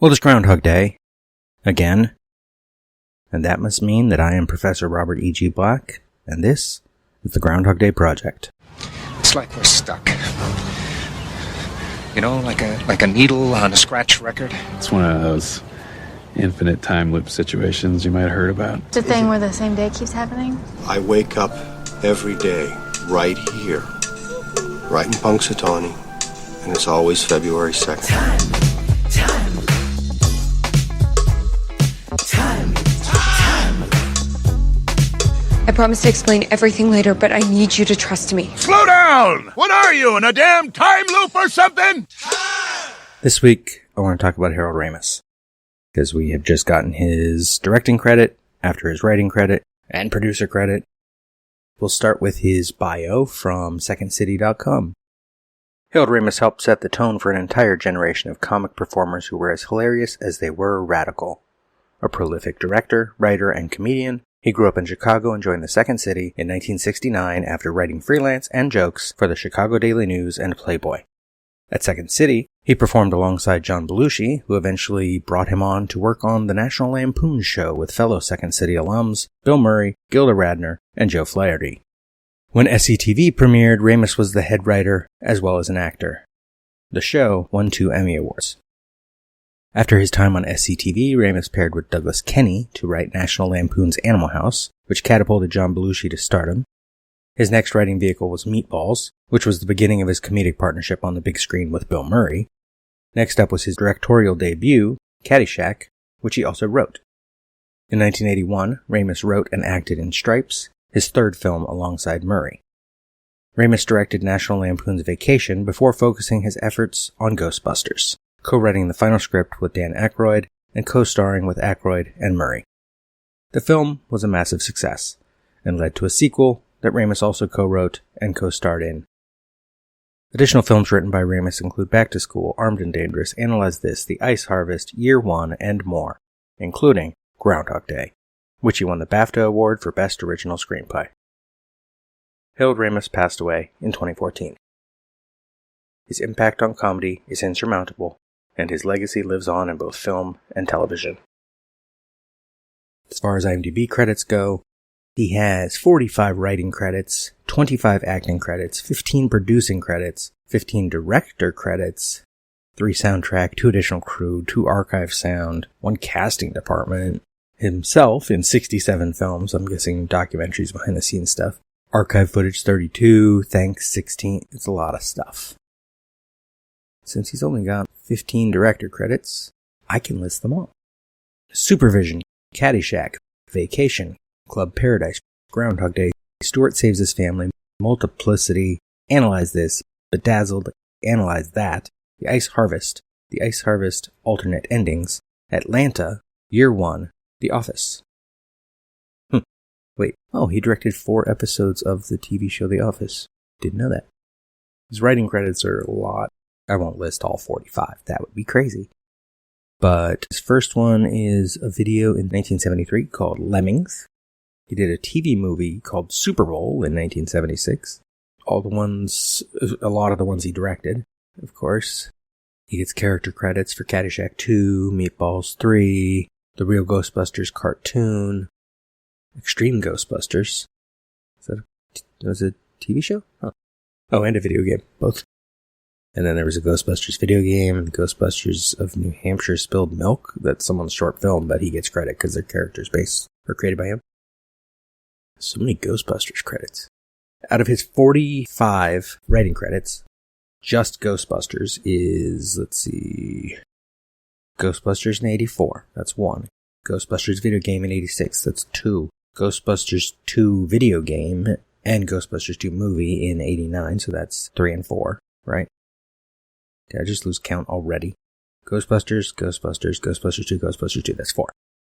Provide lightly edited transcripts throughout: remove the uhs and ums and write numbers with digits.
Well, it's Groundhog Day. Again. And that must mean that I am Professor Robert E.G. Black, and this is the Groundhog Day Project. It's like we're stuck. You know, like a needle on a scratch record. It's one of those infinite time loop situations you might have heard about. It's a thing where the same day keeps happening? I wake up every day right here, right in Punxsutawney, and it's always February 2nd. Time. I promise to explain everything later, but I need you to trust me. Slow down! What are you, in a damn time loop or something? This week, I want to talk about Harold Ramis, because we have just gotten his directing credit after his writing credit and producer credit. We'll start with his bio from secondcity.com. Harold Ramis helped set the tone for an entire generation of comic performers who were as hilarious as they were radical. A prolific director, writer, and comedian, he grew up in Chicago and joined the Second City in 1969 after writing freelance and jokes for the Chicago Daily News and Playboy. At Second City, he performed alongside John Belushi, who eventually brought him on to work on the National Lampoon Show with fellow Second City alums Bill Murray, Gilda Radner, and Joe Flaherty. When SCTV premiered, Ramis was the head writer as well as an actor. The show won 2 Emmy Awards. After his time on SCTV, Ramis paired with Douglas Kenney to write National Lampoon's Animal House, which catapulted John Belushi to stardom. His next writing vehicle was Meatballs, which was the beginning of his comedic partnership on the big screen with Bill Murray. Next up was his directorial debut, Caddyshack, which he also wrote. In 1981, Ramis wrote and acted in Stripes, his third film alongside Murray. Ramis directed National Lampoon's Vacation before focusing his efforts on Ghostbusters, co-writing the final script with Dan Aykroyd and co-starring with Aykroyd and Murray. The film was a massive success and led to a sequel that Ramis also co-wrote and co-starred in. Additional films written by Ramis include Back to School, Armed and Dangerous, Analyze This, The Ice Harvest, Year One, and more, including Groundhog Day, which he won the BAFTA Award for Best Original Screenplay. Harold Ramis passed away in 2014. His impact on comedy is insurmountable, and his legacy lives on in both film and television. As far as IMDb credits go, he has 45 writing credits, 25 acting credits, 15 producing credits, 15 director credits, 3 soundtrack, 2 additional crew, 2 archive sound, 1 casting department, himself in 67 films, I'm guessing documentaries, behind the scenes stuff, archive footage 32, thanks 16, it's a lot of stuff. Since he's only got 15 director credits, I can list them all. Supervision, Caddyshack, Vacation, Club Paradise, Groundhog Day, Stuart Saves His Family, Multiplicity, Analyze This, Bedazzled, Analyze That, The Ice Harvest Alternate Endings, Atlanta, Year One, The Office. Wait, he directed 4 episodes of the TV show The Office. Didn't know that. His writing credits are a lot. I won't list all 45, that would be crazy. But his first one is a video in 1973 called Lemmings. He did a TV movie called Super Bowl in 1976. A lot of the ones he directed, of course. He gets character credits for Caddyshack 2, Meatballs 3, The Real Ghostbusters cartoon, Extreme Ghostbusters. Was it a TV show? Huh. Oh, and a video game, both. And then there was a Ghostbusters video game, and the Ghostbusters of New Hampshire Spilled Milk. That's someone's short film, but he gets credit because their characters are created by him. So many Ghostbusters credits. Out of his 45 writing credits, just Ghostbusters is, Ghostbusters in 84, that's 1. Ghostbusters video game in 86, that's 2. Ghostbusters 2 video game and Ghostbusters 2 movie in 89, so that's 3 and 4, right? Did I just lose count already? Ghostbusters 2, Ghostbusters 2, that's 4.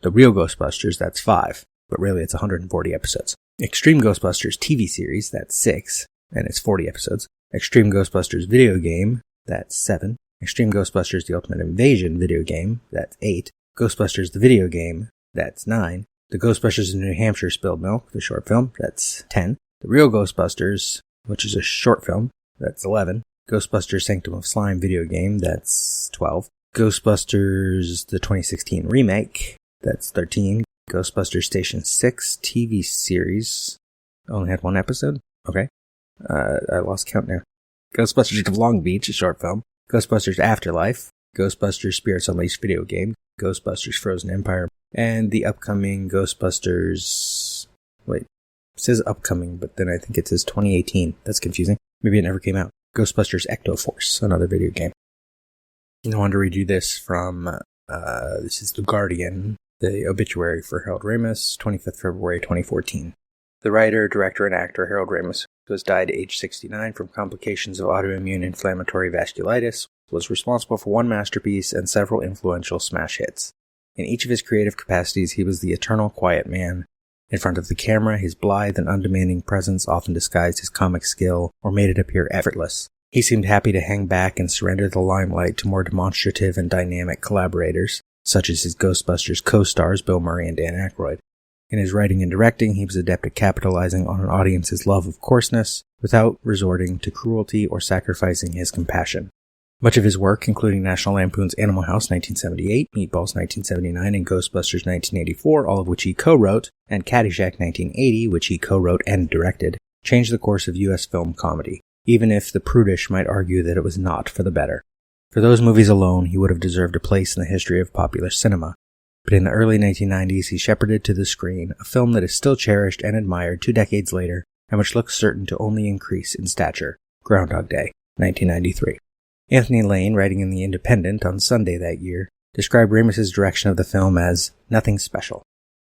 The Real Ghostbusters, that's 5, but really it's 140 episodes. Extreme Ghostbusters TV series, that's 6, and it's 40 episodes. Extreme Ghostbusters video game, that's 7. Extreme Ghostbusters The Ultimate Invasion video game, that's 8. Ghostbusters the video game, that's 9. The Ghostbusters in New Hampshire Spilled Milk, the short film, that's 10. The Real Ghostbusters, which is a short film, that's 11. Ghostbusters Sanctum of Slime video game, that's 12. Ghostbusters, the 2016 remake, that's 13. Ghostbusters Station 6 TV series, only had 1 episode? Okay. I lost count now. Ghostbusters of Long Beach, a short film. Ghostbusters Afterlife. Ghostbusters Spirits Unleashed video game. Ghostbusters Frozen Empire. And the upcoming Ghostbusters... Wait. It says upcoming, but then I think it says 2018. That's confusing. Maybe it never came out. Ghostbusters Ecto Force, another video game. I wanted to read you this from, this is The Guardian, the obituary for Harold Ramis, 25th February 2014. The writer, director, and actor Harold Ramis, who has died at age 69 from complications of autoimmune inflammatory vasculitis, was responsible for 1 masterpiece and several influential smash hits. In each of his creative capacities, he was the eternal quiet man. In front of the camera, his blithe and undemanding presence often disguised his comic skill or made it appear effortless. He seemed happy to hang back and surrender the limelight to more demonstrative and dynamic collaborators, such as his Ghostbusters co-stars Bill Murray and Dan Aykroyd. In his writing and directing, he was adept at capitalizing on an audience's love of coarseness without resorting to cruelty or sacrificing his compassion. Much of his work, including National Lampoon's Animal House 1978, Meatballs 1979, and Ghostbusters 1984, all of which he co-wrote, and Caddyshack 1980, which he co-wrote and directed, changed the course of U.S. film comedy, even if the prudish might argue that it was not for the better. For those movies alone, he would have deserved a place in the history of popular cinema. But in the early 1990s, he shepherded to the screen a film that is still cherished and admired 2 decades later, and which looks certain to only increase in stature, Groundhog Day, 1993. Anthony Lane, writing in The Independent on Sunday that year, described Ramis's direction of the film as nothing special.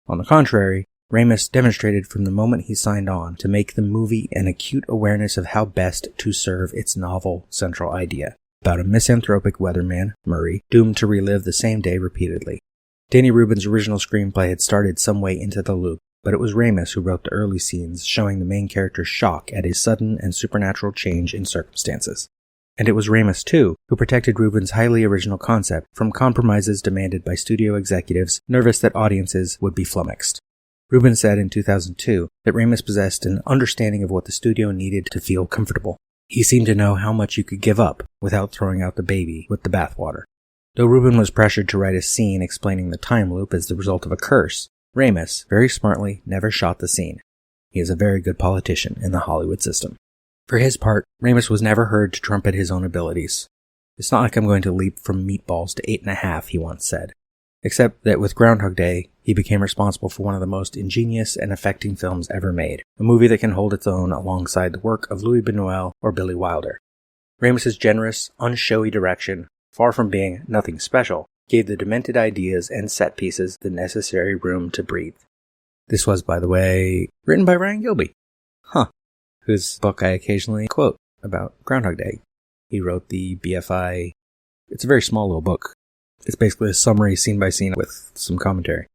On the contrary, Ramis demonstrated from the moment he signed on to make the movie an acute awareness of how best to serve its novel central idea, about a misanthropic weatherman, Murray, doomed to relive the same day repeatedly. Danny Rubin's original screenplay had started some way into the loop, but it was Ramis who wrote the early scenes showing the main character's shock at his sudden and supernatural change in circumstances. And it was Ramis, too, who protected Rubin's highly original concept from compromises demanded by studio executives nervous that audiences would be flummoxed. Rubin said in 2002 that Ramis possessed an understanding of what the studio needed to feel comfortable. He seemed to know how much you could give up without throwing out the baby with the bathwater. Though Rubin was pressured to write a scene explaining the time loop as the result of a curse, Ramis, very smartly, never shot the scene. He is a very good politician in the Hollywood system. For his part, Ramis was never heard to trumpet his own abilities. It's not like I'm going to leap from Meatballs to 8.5, he once said. Except that with Groundhog Day, he became responsible for one of the most ingenious and affecting films ever made, a movie that can hold its own alongside the work of Louis Buñuel or Billy Wilder. Ramis's generous, unshowy direction, far from being nothing special, gave the demented ideas and set pieces the necessary room to breathe. This was, by the way, written by Ryan Gilbey. Whose book I occasionally quote about Groundhog Day. He wrote the BFI. It's a very small little book. It's basically a summary scene by scene with some commentary.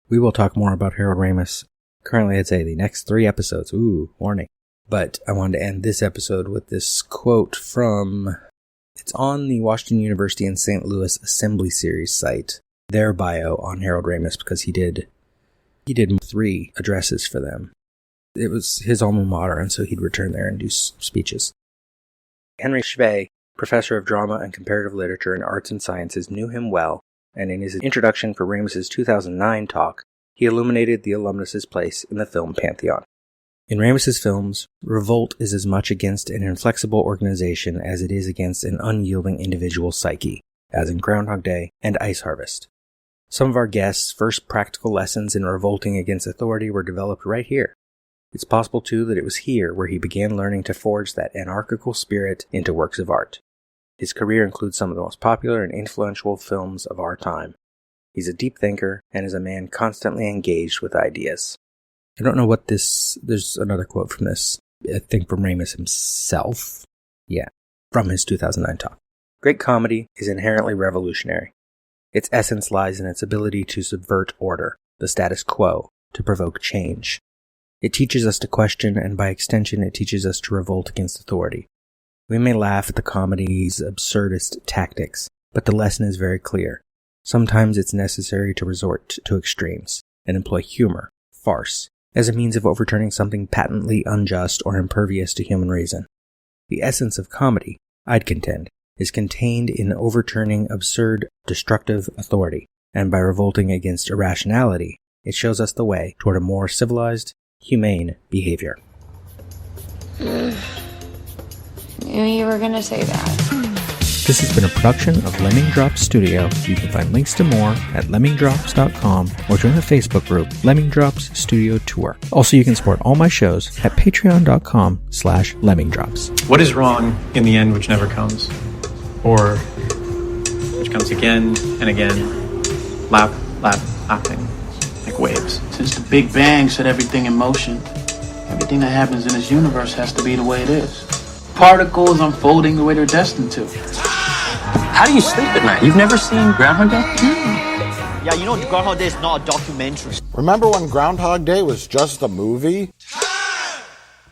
We will talk more about Harold Ramis. Currently, I'd say the next 3 episodes. Ooh, warning. But I wanted to end this episode with this quote from... It's on the Washington University in St. Louis Assembly Series site. Their bio on Harold Ramis, because he did 3 addresses for them. It was his alma mater, and so he'd return there and do speeches. Henry Schwey, professor of drama and comparative literature and arts and sciences, knew him well, and in his introduction for Ramis's 2009 talk, he illuminated the alumnus's place in the film pantheon. In Ramis's films, revolt is as much against an inflexible organization as it is against an unyielding individual psyche, as in Groundhog Day and Ice Harvest. Some of our guests' first practical lessons in revolting against authority were developed right here. It's possible, too, that it was here where he began learning to forge that anarchical spirit into works of art. His career includes some of the most popular and influential films of our time. He's a deep thinker and is a man constantly engaged with ideas. I don't know what this... There's another quote from this. I think from Ramis himself. Yeah, from his 2009 talk. Great comedy is inherently revolutionary. Its essence lies in its ability to subvert order, the status quo, to provoke change. It teaches us to question, and by extension it teaches us to revolt against authority. We may laugh at the comedy's absurdist tactics, but the lesson is very clear. Sometimes it's necessary to resort to extremes, and employ humor, farce, as a means of overturning something patently unjust or impervious to human reason. The essence of comedy, I'd contend, is contained in overturning absurd, destructive authority, and by revolting against irrationality, it shows us the way toward a more civilized, humane behavior. Knew you were gonna say that. This has been a production of Lemming Drops Studio. You can find links to more at lemmingdrops.com or join the Facebook group Lemming Drops Studio Tour. Also, you can support all my shows at patreon.com/lemmingdrops. What is wrong in the end which never comes? Or which comes again and again, lapping, like waves. Since the Big Bang set everything in motion, everything that happens in this universe has to be the way it is. Particles unfolding the way they're destined to. How do you sleep at night? You've never seen Groundhog Day? Yeah, you know Groundhog Day is not a documentary. Remember when Groundhog Day was just a movie?